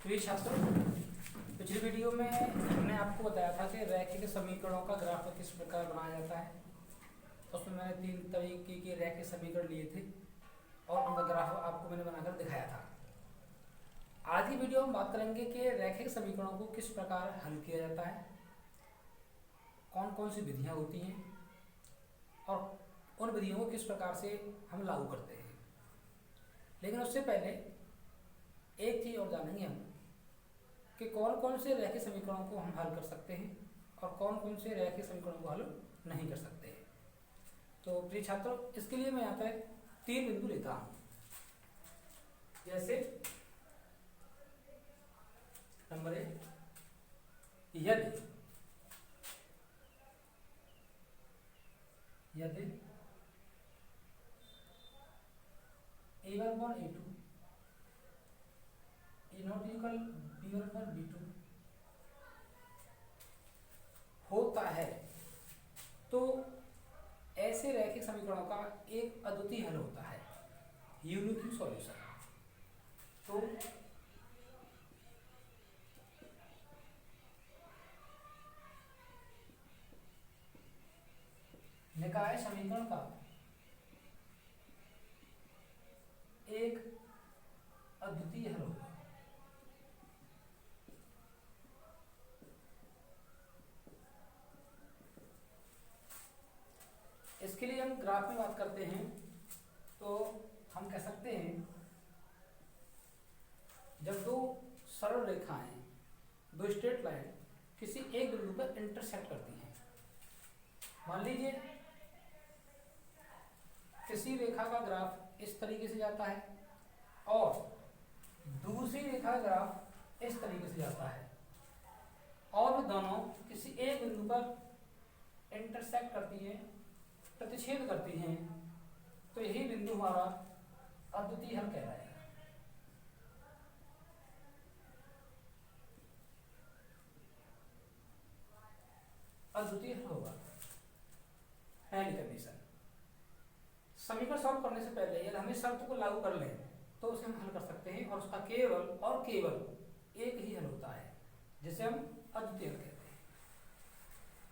तो ये छात्रों, पिछली वीडियो में हमने आपको बताया था कि रैखिक समीकरणों का ग्राफ किस प्रकार बनाया जाता है। उसमें मैंने 3 तरीके के रैखिक समीकरण लिए थे और उनका ग्राफ आपको मैंने बनाकर दिखाया था। आज की वीडियो हम बात करेंगे कि रैखिक समीकरणों को किस प्रकार हल किया जाता है, कौन कौन सी विधियाँ होती हैं और उन विधियों को किस प्रकार से हम लागू करते हैं। लेकिन उससे पहले एक चीज़ और जानेंगे हम कि कौन कौन से रैखिक समीकरणों को हम हल कर सकते हैं और कौन कौन से रैखिक समीकरणों को हल नहीं कर सकते हैं। तो प्रिय छात्रों, इसके लिए मैं यहाँ पर 3 बिंदु लेता हूँ। जैसे नंबर 1, यदि A1/A2 B1/B2 होता है तो ऐसे रैखिक समीकरणों का एक अद्वितीय हल होता है, यूनिक सॉल्यूशन। तो निकाय समीकरण का एक अद्वितीय हल होगा। इसके लिए हम ग्राफ में बात करते हैं तो हम कह सकते हैं, जब दो सरल रेखाएं, दो स्ट्रेट लाइन किसी एक बिंदु पर इंटरसेक्ट करती हैं। मान लीजिए किसी रेखा का ग्राफ इस तरीके से जाता है और दूसरी रेखा का ग्राफ इस तरीके से जाता है और वे दोनों किसी एक बिंदु पर इंटरसेक्ट करती हैं, प्रतिच्छेद करती हैं, तो यही बिंदु हमारा अद्वितीय हल कहलाएगा। अद्वितीय हल होगा। पहली कंडीशन, समीकरण सॉल्व करने से पहले यदि हम इस शर्त को लागू कर लें तो उसे हम हल कर सकते हैं और उसका केवल और केवल एक ही हल होता है, जिसे हम अद्वितीय हल कहते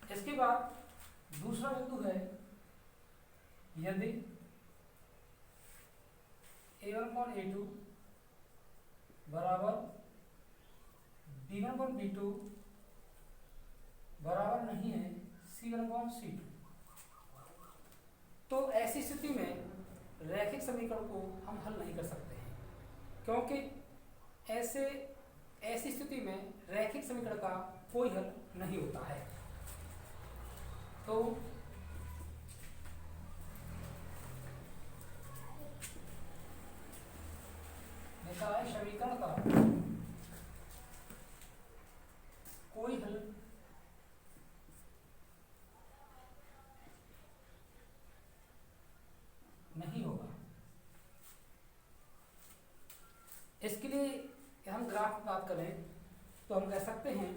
हैं। इसके बाद दूसरा बिंदु है, यदि A1/A2 बराबर B1/B2 बराबर नहीं है C1/C2, तो ऐसी स्थिति में रैखिक समीकरण को हम हल नहीं कर सकते हैं, क्योंकि ऐसी स्थिति में रैखिक समीकरण का कोई हल नहीं होता है। तो निकाय समीकरण का कोई हल नहीं होगा। इसके लिए हम ग्राफ की बात करें तो हम कह सकते हैं,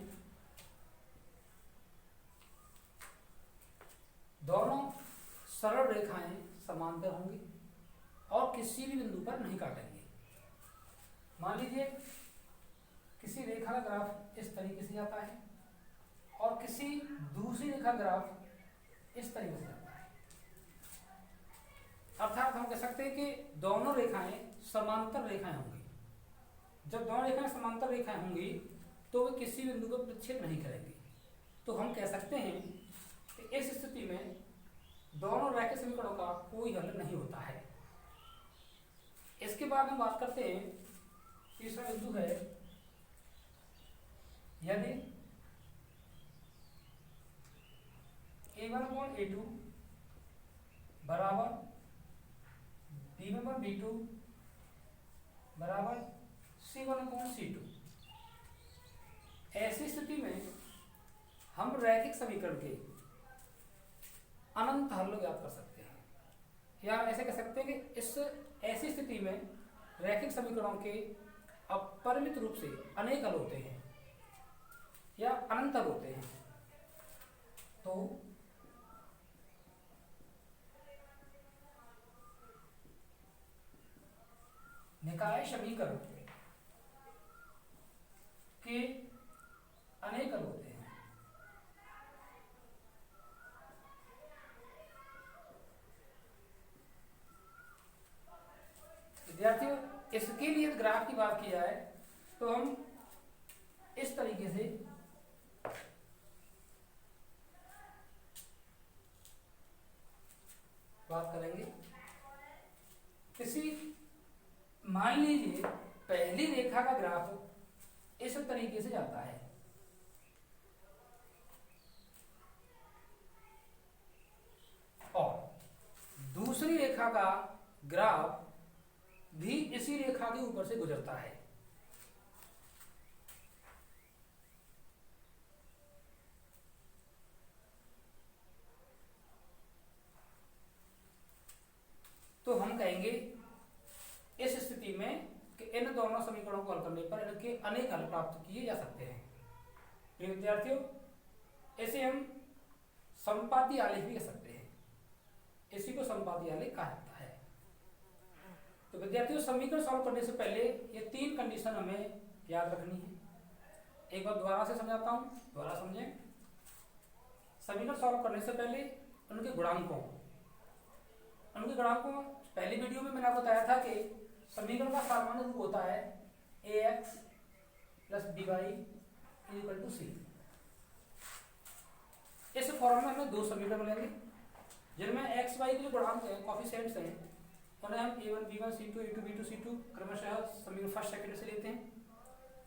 दोनों सरल रेखाएं समांतर होंगी और किसी भी बिंदु पर नहीं काटेंगे। मान लीजिए किसी रेखा का ग्राफ इस तरीके से जाता है और किसी दूसरी रेखा ग्राफ इस तरीके से जाता है, अर्थात हम कह सकते हैं कि दोनों रेखाएं समांतर रेखाएं होंगी। जब दोनों रेखाएं समांतर रेखाएं होंगी तो वे किसी बिंदु को प्रतिच्छेद नहीं करेंगी। तो हम कह सकते हैं कि इस स्थिति में दोनों रैखिक समीकरणों का कोई हल नहीं होता है। इसके बाद हम बात करते हैं, तीसरा बिंदु है, यदि A1/A2 बराबर B1/B2 बराबर C1/C2, ऐसी स्थिति में हम रैखिक समीकरण के अनंत हल ज्ञात कर सकते हैं, या ऐसे कह सकते हैं कि इस ऐसी स्थिति में रैखिक समीकरणों के अपरिमित रूप से अनेक हल होते हैं या अनंत हल होते हैं। तो निकाय समीकरण के अनेक हल होते हैं। विद्यार्थियों, इसके लिए ग्राफ की बात की जाए तो हम इस तरीके से बात करेंगे। किसी मान लीजिए पहली रेखा का ग्राफ इस तरीके से जाता है, और दूसरी रेखा का ग्राफ भी इसी रेखा के ऊपर से गुजरता है। तो हम कहेंगे इस स्थिति में कि इन दोनों समीकरणों को हल करने पर इनके अनेक हल प्राप्त किए जा सकते हैं। प्रिय विद्यार्थियों, इसे हम समपाती आलेख भी कह सकते हैं। इसी को समपाती आलेख कहा जाता है। तो विद्यार्थियों, समीकरण सॉल्व करने से पहले ये 3 कंडीशन हमें याद रखनी है। एक बार दोबारा से समझाता हूं, दोबारा समझें। समीकरण सॉल्व करने से पहले उनके गुणांकों पहली वीडियो में मैंने आपको बताया था कि समीकरण का सामान्य रूप होता है ax plus by equal to c। इस फॉर्म में हमें 2 समीकरण मिलेंगे जिनमें x y के जो गुणांक हैं, कोएफिशिएंट्स हैं, उन्हें हम a1 b1 c2 a2 b2 c2 क्रमशः समीकरण फर्स्ट सेकंड से लेते हैं।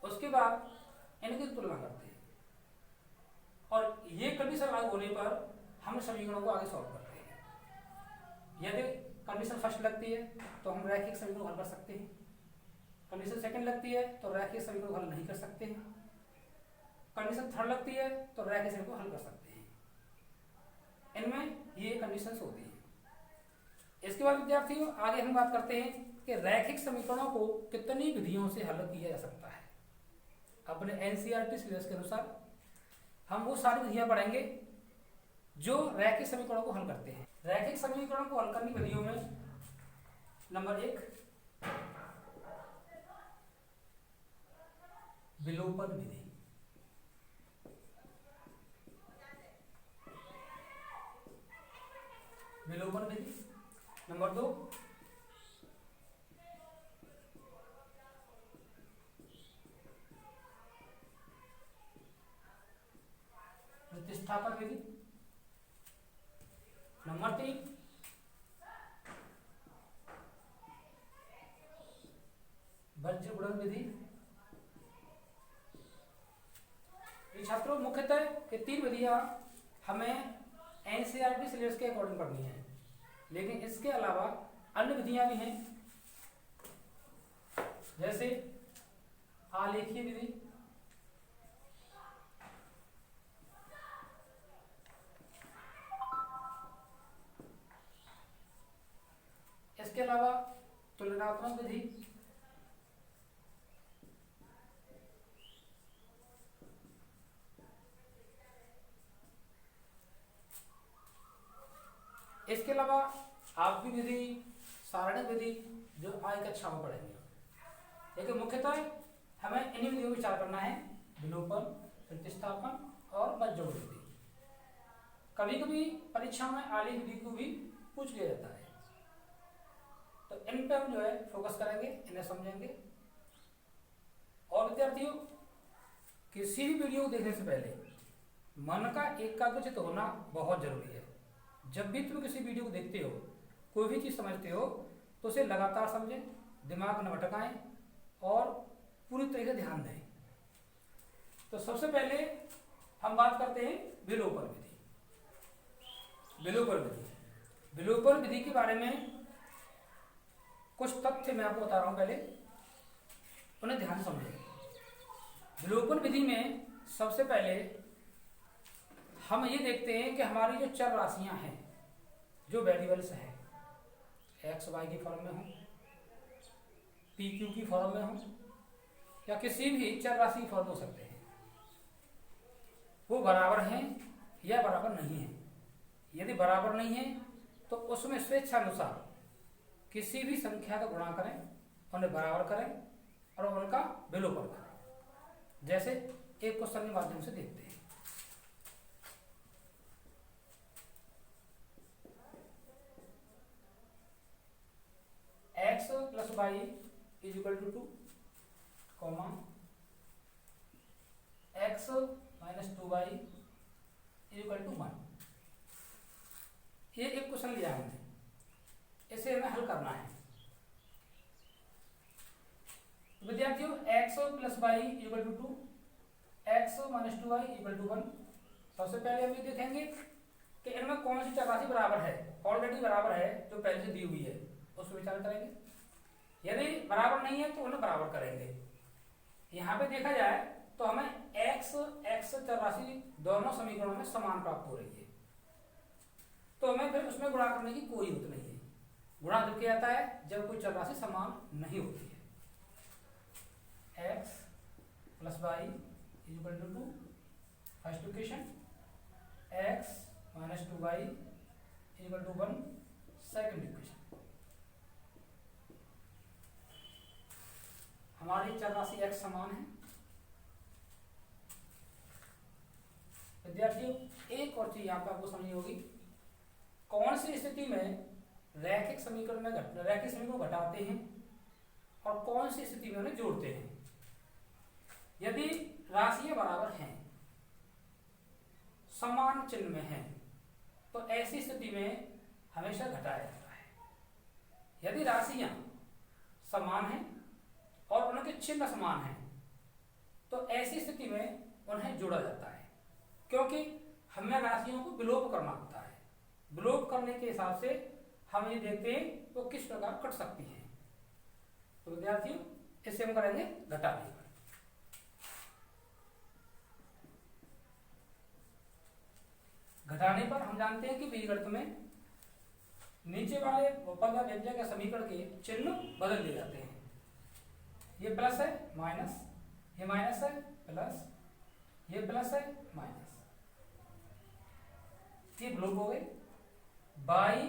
उसके बाद इनकी तुलना करते हैं और ये कंडीशन लागू होने पर हम समीकरणों को आगे सॉल्व करते हैं। यदि कंडीशन फर्स्ट लगती है तो हम रैखिक समीकरण हल कर सकते हैं, कंडीशन सेकंड लगती है तो रैखिक समीकरण हल नहीं कर सकते हैं, कंडीशन थर्ड लगती है तो रैखिक समीकरण हल कर सकते हैं। इनमें ये कंडीशंस होती है। इसके बाद विद्यार्थियों, आगे हम बात करते हैं कि रैखिक समीकरणों को कितनी विधियों से हल किया जा सकता है। अपने एनसीईआरटी सिलेबस के अनुसार हम वो सारी विधियां पढ़ेंगे जो रैखिक समीकरणों को हल करते हैं। रैखिक समीकरणों को हल करने की विधियों में नंबर 1 विलोपन विधि। विलोपन विधि। नंबर 2 प्रतिस्थापन विधि। नंबर 3 वज्र गुणन विधि। छात्रों, मुख्यतः ये 3 विधियां हमें एनसीईआरटी सिलेबस के अकॉर्डिंग पढ़नी है, लेकिन इसके अलावा अन्य विधियां भी हैं, जैसे आलेखीय विधि, इसके अलावा तुलनात्मक विधि, इसके अलावा आपकी विधि, सारणी विधि, जो आगे कक्षा में पढ़ेंगे। लेकिन मुख्यतः हमें इन्हीं विधियों पर विचार करना है, विलोपन, प्रतिस्थापन और वज्र विधि। कभी कभी परीक्षा में आलेख विधि को भी पूछ लिया जाता है, तो इन पे हम जो है फोकस करेंगे, इन्हें समझेंगे। और विद्यार्थियों, किसी भी वीडियो को देखने से पहले मन का एकाग्रचित होना बहुत जरूरी है। जब भी तुम किसी वीडियो को देखते हो, कोई भी चीज समझते हो, तो उसे लगातार समझें, दिमाग न भटकाएं और पूरी तरीके से ध्यान दें। तो सबसे पहले हम बात करते हैं विलोपन विधि। विलोपन विधि, विलोपन विधि के बारे में कुछ तथ्य मैं आपको बता रहा हूं, पहले उन्हें ध्यान से समझें। विलोपन विधि में सबसे पहले हम ये देखते हैं कि हमारी जो चर राशियां हैं, जो वेरिएबल्स हैं, एक्स वाई की फॉर्म में हो, पी क्यू की फॉर्म में हो, या किसी भी चर राशि की फॉर्म हो सकते हैं, वो बराबर हैं या बराबर नहीं है। यदि बराबर नहीं है तो उसमें स्वेच्छानुसार किसी भी संख्या का गुणा करें, उन्हें बराबर करें और उनका विलोपन करें। जैसे एक क्वेश्चन के माध्यम से देखते हैं। x plus y is equal to 2, comma x minus 2y is equal to 1। ये एक क्वेश्चन लिया हमने, इसे हमें हल करना है। तो विद्यार्थियों x plus y equal to 2, x minus 2y equal to 1। सबसे पहले हम ये देखेंगे कि इनमें कौन सी चरराशि बराबर है, ऑलरेडी बराबर है, जो पहले से दी हुई है, उस पर विचार करेंगे। यदि बराबर नहीं है तो उन्हें बराबर करेंगे। यहाँ पे देखा जाए तो हमें x चरराशि दोनों समीकरणों में समान प्राप्त हो रही है, तो हमें फिर उसमें गुणा करने की कोई जरूरत नहीं है। गुणा जब किया जाता है जब कोई चरराशि समान नहीं होती है। x plus y equal to 2, first equation, x minus 2y equal to 1, second equation. हमारी चरराशि x समान है। विद्यार्थियों एक और चीज यहाँ पर आपको समझनी होगी, कौन सी स्थिति में रैखिक समीकरण में रैखिक समीकरण को घटाते हैं और कौन सी स्थिति में उन्हें जोड़ते हैं। यदि राशियां बराबर हैं, समान चिन्ह में हैं, तो ऐसी स्थिति में हमेशा घटाया जाता है। यदि राशियां समान हैं और उनके चिन्ह समान हैं, तो ऐसी स्थिति में उन्हें जोड़ा जाता है, क्योंकि हमें राशियों को विलोप करना होता है। विलोप करने के हिसाब से हम ये देखते हैं तो किस प्रकार कट सकती है। तो विद्यार्थियों इससे हम करेंगे घटाने पर। घटाने पर हम जानते हैं कि बीजगणित में नीचे वाले पद या व्यंजक या समीकरण के चिन्ह बदल दिए जाते हैं। ये प्लस है माइनस, ये माइनस है प्लस, ये प्लस है माइनस, ये विलोप हो गए। बाई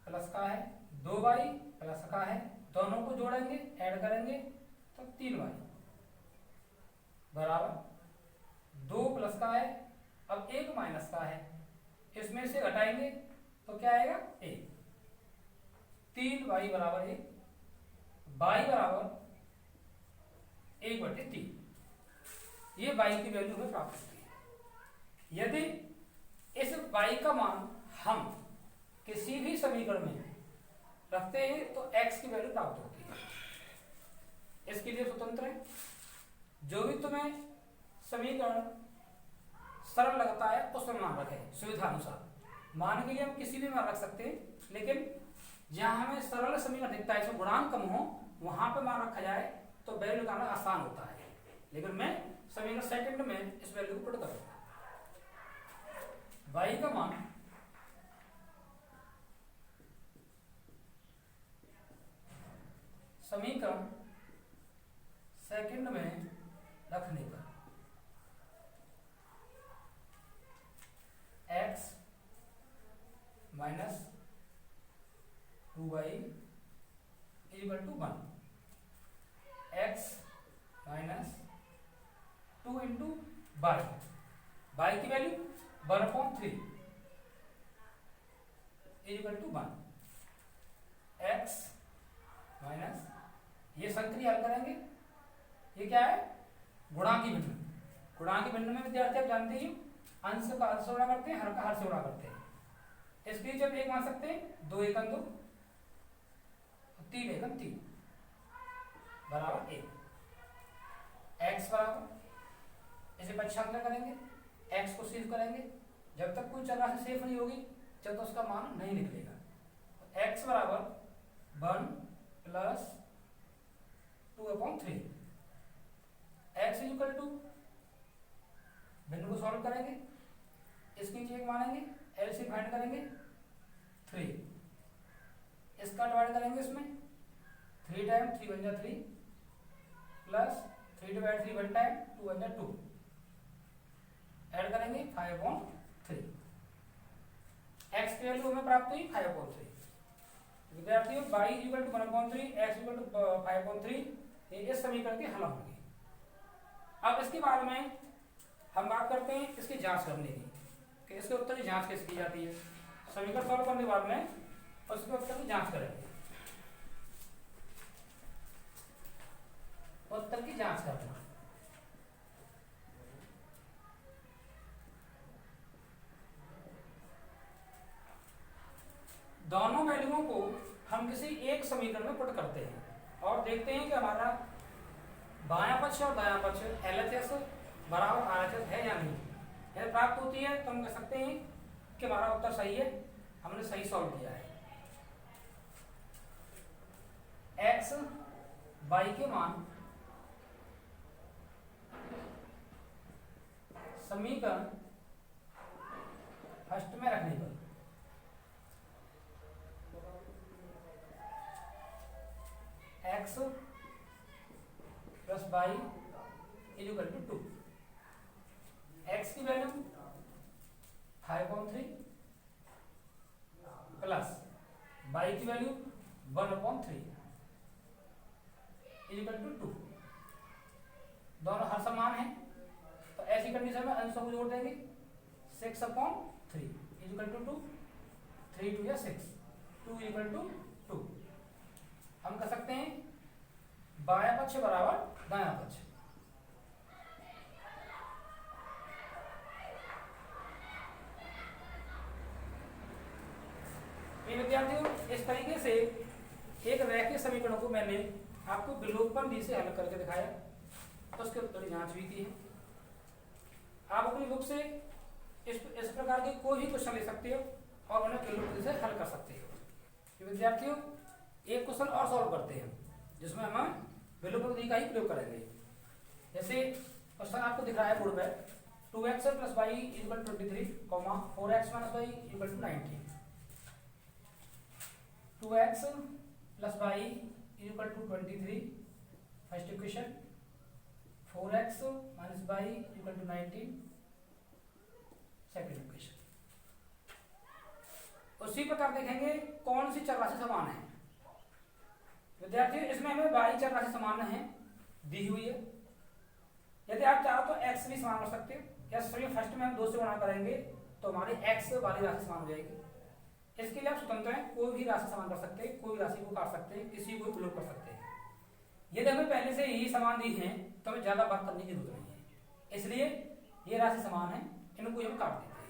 प्लस का है, 2y प्लस का है, दोनों को जोड़ेंगे, ऐड करेंगे तो 3y बराबर 2 प्लस का है, अब 1 माइनस का है, इसमें से घटाएंगे तो क्या आएगा 1, 3y बराबर 1, y बराबर 1/3। ये y की वैल्यू हमें प्राप्त होती है। यदि इस y का मान हम किसी भी समीकरण में रखते हैं तो x की वैल्यू प्राप्त होती है। इसके लिए स्वतंत्र है, जो भी तुम्हें समीकरण सरल लगता है उसमें मान रखें सुविधा अनुसार। मान के लिए हम किसी भी मान रख सकते हैं, लेकिन जहां हमें सरल समीकरण दिखता है, इसमें गुणांक कम हो, वहां पे मान रखा जाए तो वैल्यू निकालना आसान होता है। लेकिन मैं समीकरण सेकंड में इस वैल्यू को पुट करूंगा। y का मान समीकरण सेकंड में रखने पर x minus 2y equal to 1, x minus 2 into y की value 1/3 equal to 1, x minus, ये संक्रिय हल करेंगे। ये क्या है? गुणांकी भिन्न। गुणांकी भिन्न में विद्यार्थी आप जानते ही अंश का अंश से गुणा करते हैं, हर का हर से गुणा करते हैं। इसलिए जब एक मान सकते हैं 2 एकम 2, 3 एकम 3 बराबर 1, x बराबर, इसे पक्षांतर करेंगे, x को सेव करेंगे। जब तक कोई चरराशि सेव नहीं होगी जब तक उसका मान नहीं निकलेगा। तो x बराबर 1 प्लस 2/3, x इक्वल टू, भिन्न को सॉल्व करेंगे, इसकी नीचे 1 मानेंगे, एलसीएम फाइंड करेंगे 3, इसका डिवाइड करेंगे इसमें 3 टाइम 3 बन जा 3 प्लस 3 डिवाइड 3 1 टाइम 2 बन जा 2, ऐड करेंगे 5/3, x की वैल्यू हमें प्राप्त हुई 5/3। विद्यार्थियों y equal to 1/3, x equal to 5/3, ये इस समीकरण के हल होंगे। अब इसके बाद में हम बात करते हैं इसकी जांच करने की कि इसके उत्तर की जांच कैसे की जाती है। समीकरण सॉल्व करने के बाद में उसके उत्तर की जांच करेंगे। उत्तर की जांच करना, दोनों वैल्यूओं को हम किसी एक समीकरण में पुट करते हैं और देखते हैं कि हमारा बायां पक्ष और दायां पक्ष LHS बराबर RHS है या नहीं। यदि प्राप्त होती है तो हम कह सकते हैं कि हमारा उत्तर सही है, हमने सही सॉल्व किया है। x y के मान समीकरण फर्स्ट में रखने पर x plus y is equal to 2। x की वैल्यू 5/3 प्लस y की वैल्यू 1/3 इज इक्वल टू 2। दोनों हर समान हैं तो ऐसी कंडीशन में अंशों को जोड़ देंगे। 6/3 इज इक्वल टू 2, 3 2 या 6, 2 इज इक्वल टू 2। हम कह सकते हैं बायां पक्ष बराबर दायां पक्ष। विद्यार्थियों, इस तरीके से एक रैखिक समीकरण को मैंने आपको विलोपन विधि से हल करके दिखाया, तो उसके उत्तर की जांच भी की है। आप अपनी बुक से इस प्रकार के कोई भी क्वेश्चन ले सकते हो और उन्हें विलोपन विधि से हल कर सकते हो। विद्यार्थियों, एक क्वेश्चन और सॉल्व करते हैं जिसमें हम विलोपन विधि का ही प्रयोग करेंगे। जैसे क्वेश्चन आपको दिख रहा है बोर्ड पर, 2x plus y equal 23, 4x minus y equal to 19। 2x plus y equal to 23 first equation, 4x minus y equal to 19 second equation. उसी प्रकार देखेंगे कौन सी चर राशि समान है। विद्यार्थियों, इसमें हमें y चर राशि समान है दी हुई है। यदि आप चाहो तो x भी समान कर सकते हो, या सभी फर्स्ट में हम 2 से गुणा करेंगे तो हमारी x वाली राशि समान हो जाएगी। इसके लिए आप स्वतंत्र हैं, कोई भी राशि समान कर सकते हैं, कोई राशि को काट सकते हैं, किसी को विलोप कर सकते हैं। यदि हमें पहले से ही समान दी है तो हमें ज्यादा बात करने की जरूरत नहीं है, इसलिए ये राशि समान है, इनको हम काट देते हैं।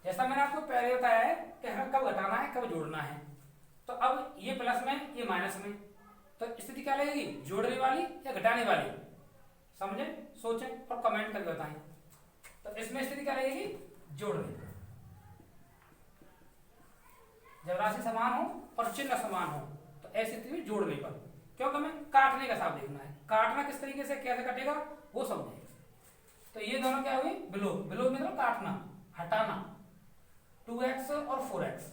जैसा मैंने आपको पहले बताया है कि हमें कब घटाना है कब जोड़ना है। तो अब ये प्लस में ये माइनस में, तो स्थिति क्या लगेगी, जोड़ने वाली या घटाने वाली। समझे, सोचें और कमेंट करके बताएं। तो इसमें स्थिति क्या लगेगी, जोड़ने। जब राशि समान हो और चिन्ह समान हो तो ऐसी स्थिति में जोड़ने पर, क्योंकि हमें काटने का हिसाब देखना है। काटना किस तरीके से कैसे कटेगा वो समझे। तो ये दोनों क्या हुई, विलोप। विलोप मतलब काटना, हटाना। 2x और 4x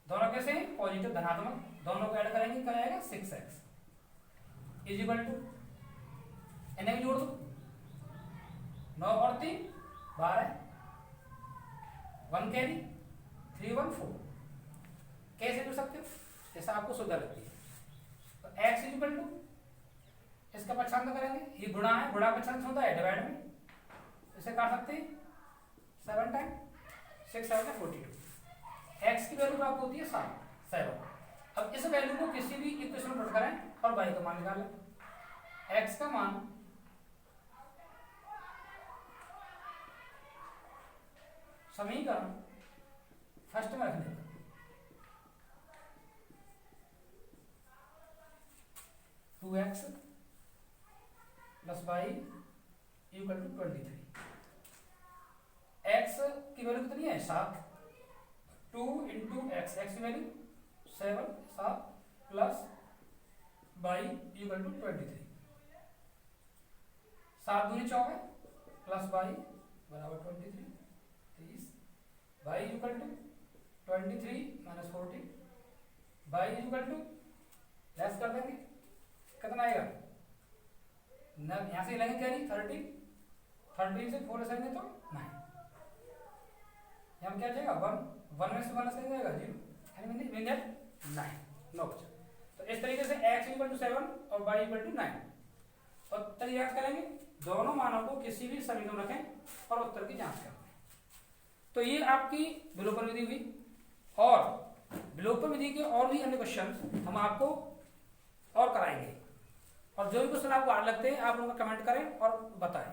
दोनों कैसे हैं, पॉजिटिव धनात्मक, दोनों को ऐड करेंगे क्या आएगा 6x इज इक्वल टू, इन्हें भी जोड़ दो, 9 और 3 12, 1 कैरी 3 1 4। कैसे जोड़ सकते हो, जैसा आपको सुविधा लगती है। तो x इज इक्वल टू, इसका पक्षांतर करेंगे, ये गुणा है, गुणा पक्षांतर होता है डिवाइड में, इसे काट सकते हैं 7 टाइम 6 7 42। x की वैल्यू प्राप्त होती है 7। अब इस वैल्यू को किसी भी इक्वेशन में पुट करें और y का मान निकालें। x का मान समीकरण फर्स्ट में रखने पर 2x plus y equal to 23। x की वैल्यू कितनी है 7, 2 इंटू एक्स, एक्स की value 7 plus y equal to 23। 7 दूनी 14 प्लस y बराबर 23 30। y equal to 23 minus 40, y equal to less कर देंगे, कितना आएगा, यहाँ से लेंगे कैरी 13, 13 से 4 लेंगे तो 9, यहाँ क्या जाएगा 1 में से 1 लेंगे जाएगा 0, यानी मीन दैट 9 बचा। तो इस तरीके से x इक्वल टू 7 और y इक्वल टू 9 उत्तर याद करेंगे, दोनों मानों को किसी भी समीकरण में रखें और उत्तर की जांच करें। तो ये आपकी विलोपन विधि हुई, और विलोपन विधि के और भी अन्य क्वेश्चन हम आपको और कराएंगे, और जो भी क्वेश्चन आपको हार्ड लगते हैं आप उनका कमेंट करें और बताएं।